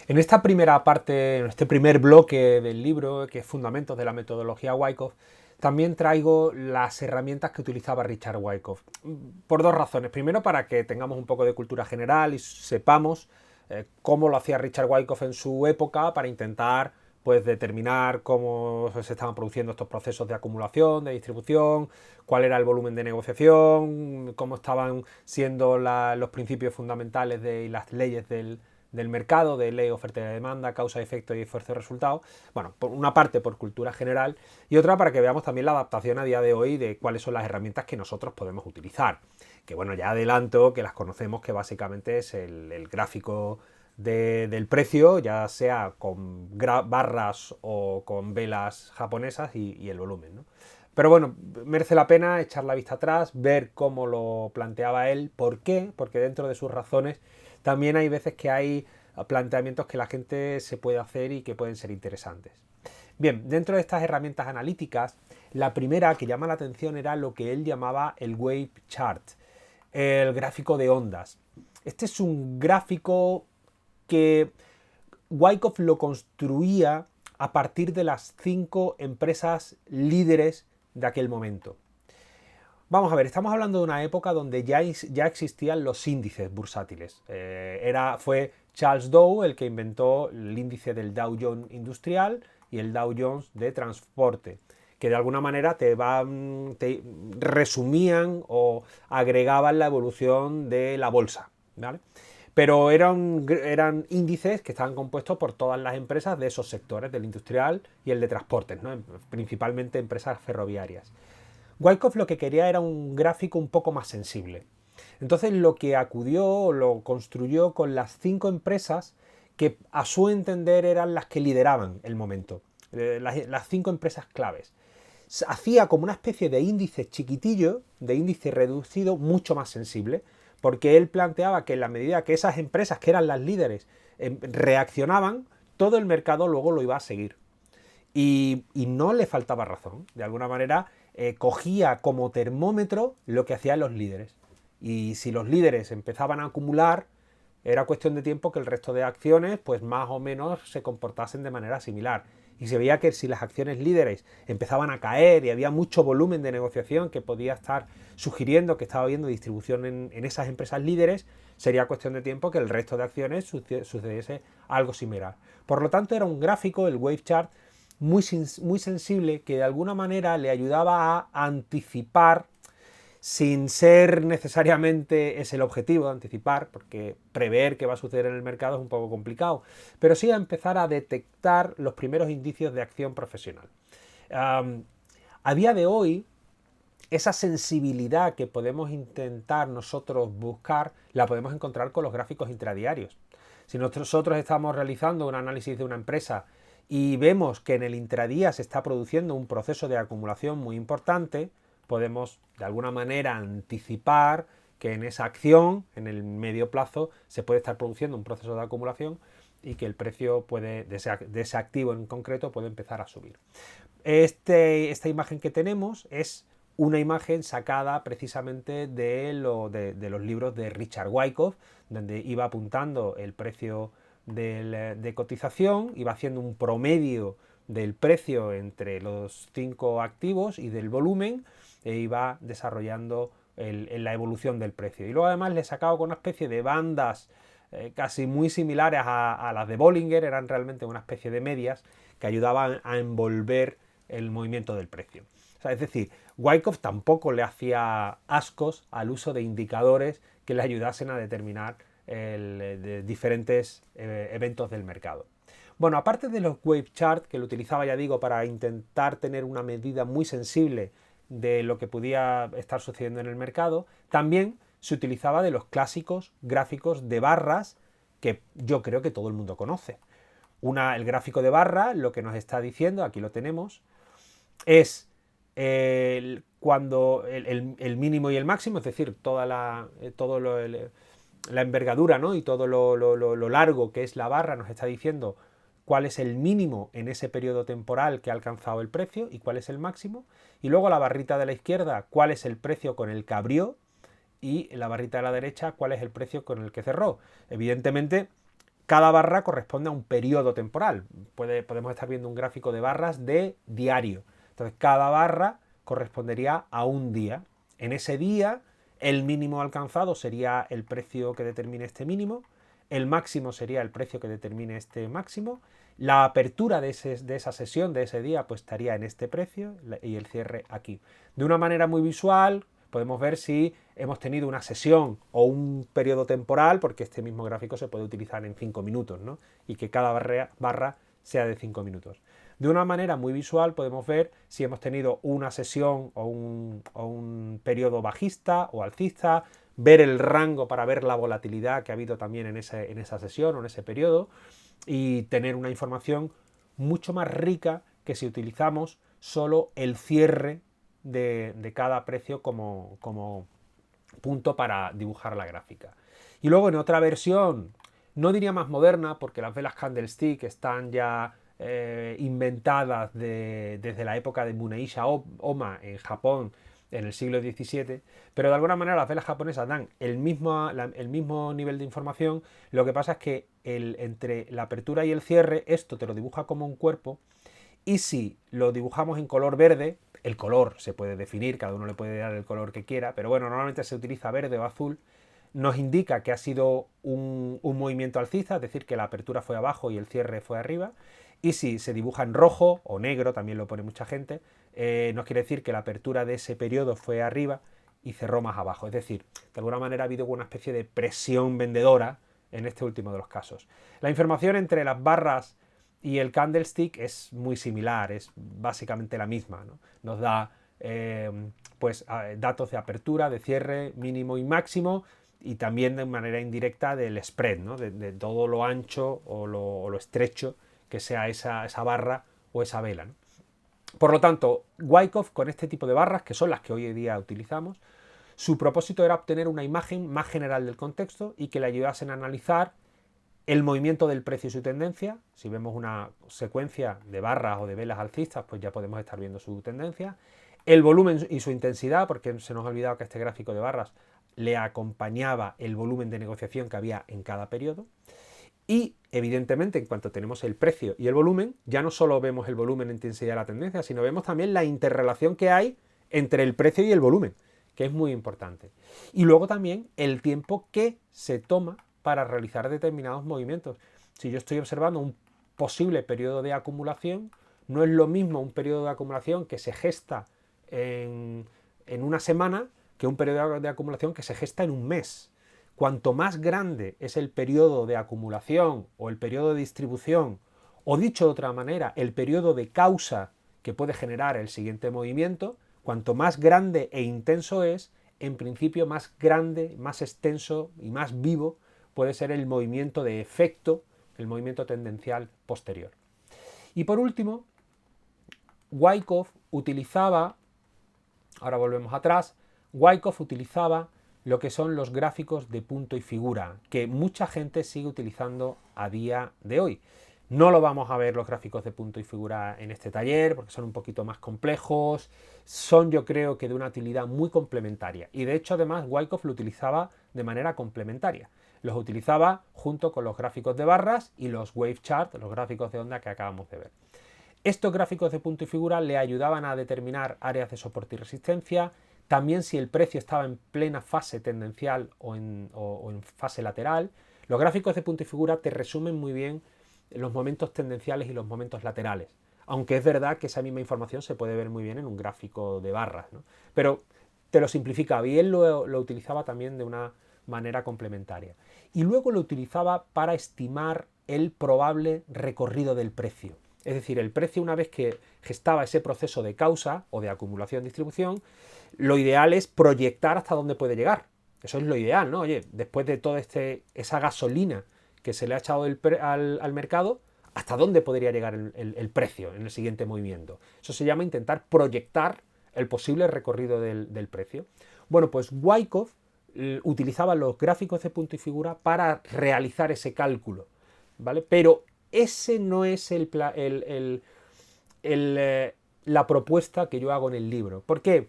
En esta primera parte, en este primer bloque del libro, que es Fundamentos de la Metodología Wyckoff, también traigo las herramientas que utilizaba Richard Wyckoff. Por dos razones. Primero, para que tengamos un poco de cultura general y sepamos cómo lo hacía Richard Wyckoff en su época para intentar pues determinar cómo se estaban produciendo estos procesos de acumulación, de distribución, cuál era el volumen de negociación, cómo estaban siendo los principios fundamentales de las leyes del mercado, de ley, oferta y demanda, causa, efecto y esfuerzo y resultado. Bueno, por una parte por cultura general y otra para que veamos también la adaptación a día de hoy de cuáles son las herramientas que nosotros podemos utilizar. Que bueno, ya adelanto que las conocemos, que básicamente es el gráfico del precio, ya sea con barras o con velas japonesas y el volumen, ¿no? Pero bueno, merece la pena echar la vista atrás, ver cómo lo planteaba él, por qué, porque dentro de sus razones también hay veces que hay planteamientos que la gente se puede hacer y que pueden ser interesantes. Bien, dentro de estas herramientas analíticas, la primera que llama la atención era lo que él llamaba el wave chart, el gráfico de ondas. Este es un gráfico que Wyckoff lo construía a partir de las 5 empresas líderes de aquel momento. Vamos a ver, estamos hablando de una época donde ya existían los índices bursátiles. Fue Charles Dow el que inventó el índice del Dow Jones Industrial y el Dow Jones de Transporte, que de alguna manera te resumían o agregaban la evolución de la bolsa, ¿vale? Pero eran índices que estaban compuestos por todas las empresas de esos sectores, del industrial y el de transportes, ¿no? Principalmente empresas ferroviarias. Wyckoff lo que quería era un gráfico un poco más sensible. Entonces lo que acudió, lo construyó con las 5 empresas que a su entender eran las que lideraban el momento, las 5 empresas claves. Hacía como una especie de índice chiquitillo, de índice reducido, mucho más sensible, porque él planteaba que en la medida que esas empresas, que eran las líderes, reaccionaban, todo el mercado luego lo iba a seguir. Y no le faltaba razón. De alguna manera cogía como termómetro lo que hacían los líderes. Y si los líderes empezaban a acumular, era cuestión de tiempo que el resto de acciones pues más o menos se comportasen de manera similar. Y se veía que si las acciones líderes empezaban a caer y había mucho volumen de negociación que podía estar sugiriendo que estaba habiendo distribución en esas empresas líderes, sería cuestión de tiempo que el resto de acciones sucediese algo similar. Por lo tanto, era un gráfico, el wave chart, muy sensible que de alguna manera le ayudaba a anticipar, sin ser necesariamente es el objetivo de anticipar, porque prever qué va a suceder en el mercado es un poco complicado, pero sí a empezar a detectar los primeros indicios de acción profesional. A día de hoy, esa sensibilidad que podemos intentar nosotros buscar, la podemos encontrar con los gráficos intradiarios. Si nosotros estamos realizando un análisis de una empresa y vemos que en el intradía se está produciendo un proceso de acumulación muy importante, podemos de alguna manera anticipar que en esa acción, en el medio plazo, se puede estar produciendo un proceso de acumulación y que el precio de ese activo en concreto puede empezar a subir. Esta imagen que tenemos es una imagen sacada precisamente de los libros de Richard Wyckoff, donde iba apuntando el precio de cotización, iba haciendo un promedio del precio entre los 5 activos y del volumen, e iba desarrollando la evolución del precio. Y luego además le sacaba con una especie de bandas casi muy similares a las de Bollinger, eran realmente una especie de medias que ayudaban a envolver el movimiento del precio. O sea, es decir, Wyckoff tampoco le hacía ascos al uso de indicadores que le ayudasen a determinar diferentes eventos del mercado. Bueno, aparte de los wave chart, que lo utilizaba, ya digo, para intentar tener una medida muy sensible de lo que podía estar sucediendo en el mercado, también se utilizaba de los clásicos gráficos de barras que yo creo que todo el mundo conoce. El gráfico de barra lo que nos está diciendo, aquí lo tenemos, es cuando el mínimo y el máximo, es decir, la envergadura, ¿no? Y todo lo largo que es la barra nos está diciendo cuál es el mínimo en ese periodo temporal que ha alcanzado el precio y cuál es el máximo. Y luego la barrita de la izquierda, cuál es el precio con el que abrió, y la barrita de la derecha, cuál es el precio con el que cerró. Evidentemente, cada barra corresponde a un periodo temporal. Podemos estar viendo un gráfico de barras de diario. Entonces, cada barra correspondería a un día. En ese día, el mínimo alcanzado sería el precio que determine este mínimo, el máximo sería el precio que determine este máximo, la apertura de esa sesión, de ese día, pues estaría en este precio y el cierre aquí. De una manera muy visual, podemos ver si hemos tenido una sesión o un periodo temporal, porque este mismo gráfico se puede utilizar en 5 minutos, ¿no? Y que cada barra sea de 5 minutos. De una manera muy visual podemos ver si hemos tenido una sesión o un periodo bajista o alcista, ver el rango para ver la volatilidad que ha habido también en esa sesión o en ese periodo, y tener una información mucho más rica que si utilizamos solo el cierre de cada precio como punto para dibujar la gráfica. Y luego en otra versión, no diría más moderna, porque las velas candlestick están ya inventadas desde la época de Muneisha Oma en Japón en el siglo XVII, pero de alguna manera las velas japonesas dan el mismo nivel de información. Lo que pasa es que entre la apertura y el cierre, esto te lo dibuja como un cuerpo, y si lo dibujamos en color verde, el color se puede definir, cada uno le puede dar el color que quiera, pero bueno, normalmente se utiliza verde o azul, nos indica que ha sido un movimiento alcista, es decir, que la apertura fue abajo y el cierre fue arriba. Y si se dibuja en rojo o negro, también lo pone mucha gente, nos quiere decir que la apertura de ese periodo fue arriba y cerró más abajo. Es decir, de alguna manera ha habido una especie de presión vendedora en este último de los casos. La información entre las barras y el candlestick es muy similar, es básicamente la misma, ¿no? Nos da datos de apertura, de cierre, mínimo y máximo, y también de manera indirecta del spread, ¿no? de todo lo ancho o lo estrecho que sea esa barra o esa vela, ¿no? Por lo tanto, Wyckoff, con este tipo de barras, que son las que hoy en día utilizamos, su propósito era obtener una imagen más general del contexto y que le ayudasen a analizar el movimiento del precio y su tendencia. Si vemos una secuencia de barras o de velas alcistas, pues ya podemos estar viendo su tendencia. El volumen y su intensidad, porque se nos ha olvidado que este gráfico de barras le acompañaba el volumen de negociación que había en cada periodo. Y evidentemente, en cuanto tenemos el precio y el volumen, ya no solo vemos el volumen, la intensidad de la tendencia, sino vemos también la interrelación que hay entre el precio y el volumen, que es muy importante. Y luego también el tiempo que se toma para realizar determinados movimientos. Si yo estoy observando un posible periodo de acumulación, no es lo mismo un periodo de acumulación que se gesta en una semana que un periodo de acumulación que se gesta en un mes. Cuanto más grande es el periodo de acumulación o el periodo de distribución, o dicho de otra manera, el periodo de causa que puede generar el siguiente movimiento, cuanto más grande e intenso es, en principio más grande, más extenso y más vivo puede ser el movimiento de efecto, el movimiento tendencial posterior. Y por último, Wyckoff utilizaba, ahora volvemos atrás, Wyckoff utilizaba lo que son los gráficos de punto y figura, que mucha gente sigue utilizando a día de hoy. No lo vamos a ver los gráficos de punto y figura en este taller, porque son un poquito más complejos, son yo creo que de una utilidad muy complementaria. Y de hecho además Wyckoff lo utilizaba de manera complementaria. Los utilizaba junto con los gráficos de barras y los wave chart, los gráficos de onda que acabamos de ver. Estos gráficos de punto y figura le ayudaban a determinar áreas de soporte y resistencia, también si el precio estaba en plena fase tendencial o en fase lateral. Los gráficos de punto y figura te resumen muy bien los momentos tendenciales y los momentos laterales, aunque es verdad que esa misma información se puede ver muy bien en un gráfico de barras, ¿no? Pero te lo simplificaba y él lo utilizaba también de una manera complementaria. Y luego lo utilizaba para estimar el probable recorrido del precio. Es decir, el precio, una vez que gestaba ese proceso de causa o de acumulación-distribución, lo ideal es proyectar hasta dónde puede llegar. Eso es lo ideal, ¿no? Oye, después de toda esa gasolina que se le ha echado al mercado, ¿hasta dónde podría llegar el precio en el siguiente movimiento? Eso se llama intentar proyectar el posible recorrido del precio. Bueno, pues Wyckoff utilizaba los gráficos de punto y figura para realizar ese cálculo, ¿vale? Pero ese no es la propuesta que yo hago en el libro. ¿Por qué?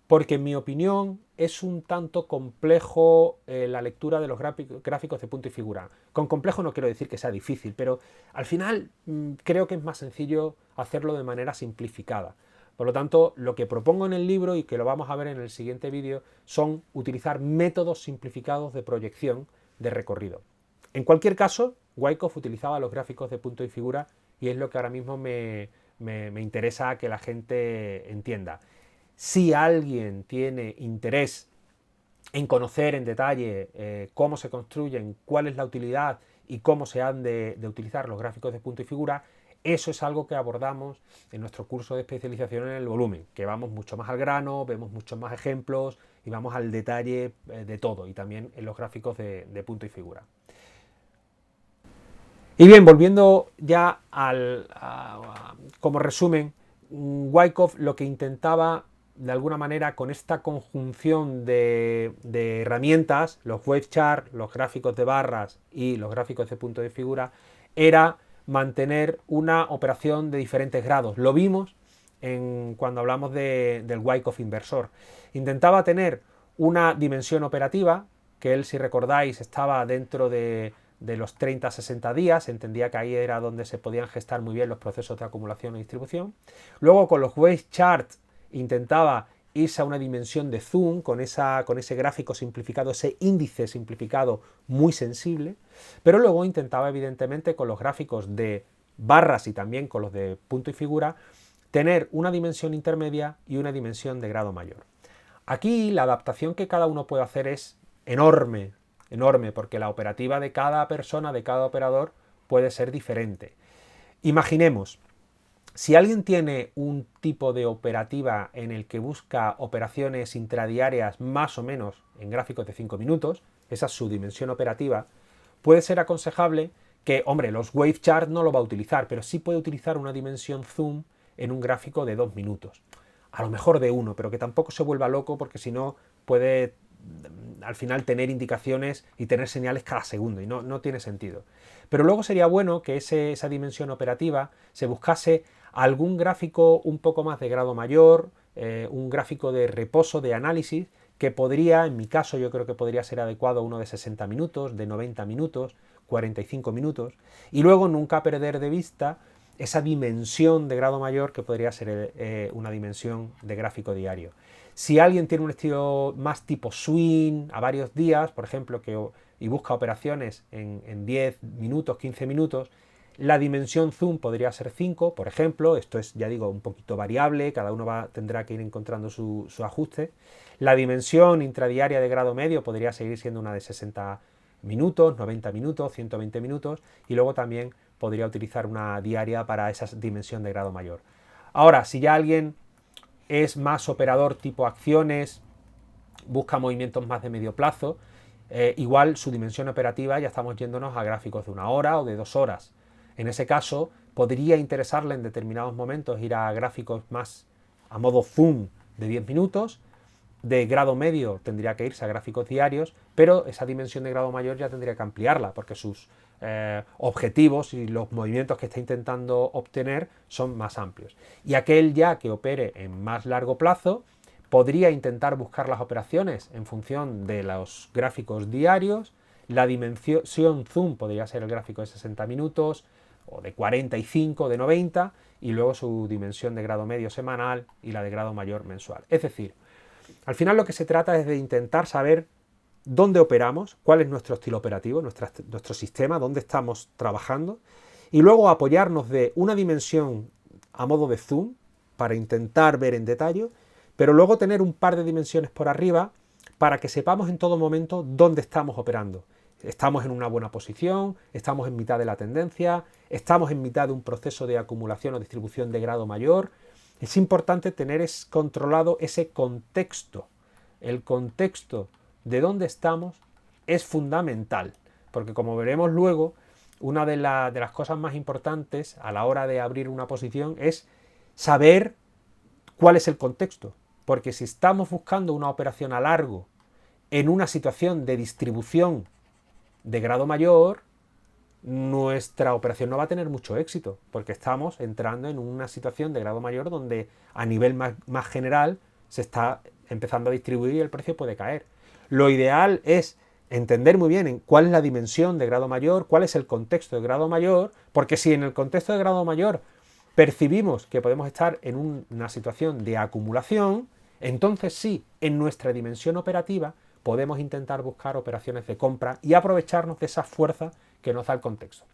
Porque en mi opinión es un tanto complejo la lectura de los gráficos de punto y figura. Con complejo no quiero decir que sea difícil, pero al final creo que es más sencillo hacerlo de manera simplificada. Por lo tanto, lo que propongo en el libro, y que lo vamos a ver en el siguiente vídeo, son utilizar métodos simplificados de proyección de recorrido. En cualquier caso, Wyckoff utilizaba los gráficos de punto y figura y es lo que ahora mismo me interesa que la gente entienda. Si alguien tiene interés en conocer en detalle cómo se construyen, cuál es la utilidad y cómo se han de utilizar los gráficos de punto y figura, eso es algo que abordamos en nuestro curso de especialización en el volumen, que vamos mucho más al grano, vemos muchos más ejemplos y vamos al detalle de todo, y también en los gráficos de punto y figura. Y bien, volviendo ya como resumen, Wyckoff lo que intentaba de alguna manera con esta conjunción de herramientas, los wave chart, los gráficos de barras y los gráficos de punto de figura, era mantener una operación de diferentes grados. Lo vimos cuando hablamos del Wyckoff inversor. Intentaba tener una dimensión operativa, que él, si recordáis, estaba dentro de los 30 a 60 días, entendía que ahí era donde se podían gestar muy bien los procesos de acumulación y distribución. Luego con los wave chart intentaba irse a una dimensión de zoom con ese gráfico simplificado, ese índice simplificado muy sensible, pero luego intentaba evidentemente con los gráficos de barras y también con los de punto y figura tener una dimensión intermedia y una dimensión de grado mayor. Aquí la adaptación que cada uno puede hacer es enorme, porque la operativa de cada persona, de cada operador, puede ser diferente. Imaginemos, si alguien tiene un tipo de operativa en el que busca operaciones intradiarias más o menos en gráficos de 5 minutos, esa es su dimensión operativa, puede ser aconsejable que, hombre, los wave chart no lo va a utilizar, pero sí puede utilizar una dimensión zoom en un gráfico de 2 minutos. A lo mejor de 1, pero que tampoco se vuelva loco, porque si no puede al final tener indicaciones y tener señales cada segundo, y no tiene sentido. Pero luego sería bueno que esa dimensión operativa se buscase algún gráfico un poco más de grado mayor, un gráfico de reposo, de análisis, que podría, en mi caso yo creo que podría ser adecuado uno de 60 minutos, de 90 minutos, 45 minutos, y luego nunca perder de vista esa dimensión de grado mayor que podría ser una dimensión de gráfico diario. Si alguien tiene un estilo más tipo swing a varios días, por ejemplo, y busca operaciones en 10 minutos, 15 minutos, la dimensión zoom podría ser 5, por ejemplo. Esto es, ya digo, un poquito variable, cada uno tendrá que ir encontrando su ajuste. La dimensión intradiaria de grado medio podría seguir siendo una de 60 minutos, 90 minutos, 120 minutos, y luego también podría utilizar una diaria para esa dimensión de grado mayor. Ahora, si ya alguien es más operador tipo acciones, busca movimientos más de medio plazo, igual su dimensión operativa ya estamos yéndonos a gráficos de 1 hora o de 2 horas. En ese caso, podría interesarle en determinados momentos ir a gráficos más a modo zoom de 10 minutos. De grado medio tendría que irse a gráficos diarios, pero esa dimensión de grado mayor ya tendría que ampliarla, porque sus objetivos y los movimientos que está intentando obtener son más amplios. Y aquel ya que opere en más largo plazo podría intentar buscar las operaciones en función de los gráficos diarios. La dimensión zoom podría ser el gráfico de 60 minutos o de 45, de 90, y luego su dimensión de grado medio semanal y la de grado mayor mensual. Es decir, al final lo que se trata es de intentar saber dónde operamos, cuál es nuestro estilo operativo, nuestro sistema, dónde estamos trabajando, y luego apoyarnos de una dimensión a modo de zoom para intentar ver en detalle, pero luego tener un par de dimensiones por arriba para que sepamos en todo momento dónde estamos operando. Estamos en una buena posición, estamos en mitad de la tendencia, estamos en mitad de un proceso de acumulación o distribución de grado mayor. Es importante tener controlado ese contexto. El contexto de dónde estamos es fundamental, porque como veremos luego, una de las cosas más importantes a la hora de abrir una posición es saber cuál es el contexto, porque si estamos buscando una operación a largo en una situación de distribución de grado mayor, nuestra operación no va a tener mucho éxito, porque estamos entrando en una situación de grado mayor donde a nivel más general se está empezando a distribuir y el precio puede caer. Lo ideal es entender muy bien en cuál es la dimensión de grado mayor, cuál es el contexto de grado mayor, porque si en el contexto de grado mayor percibimos que podemos estar en una situación de acumulación, entonces sí, en nuestra dimensión operativa podemos intentar buscar operaciones de compra y aprovecharnos de esa fuerza que nos da el contexto.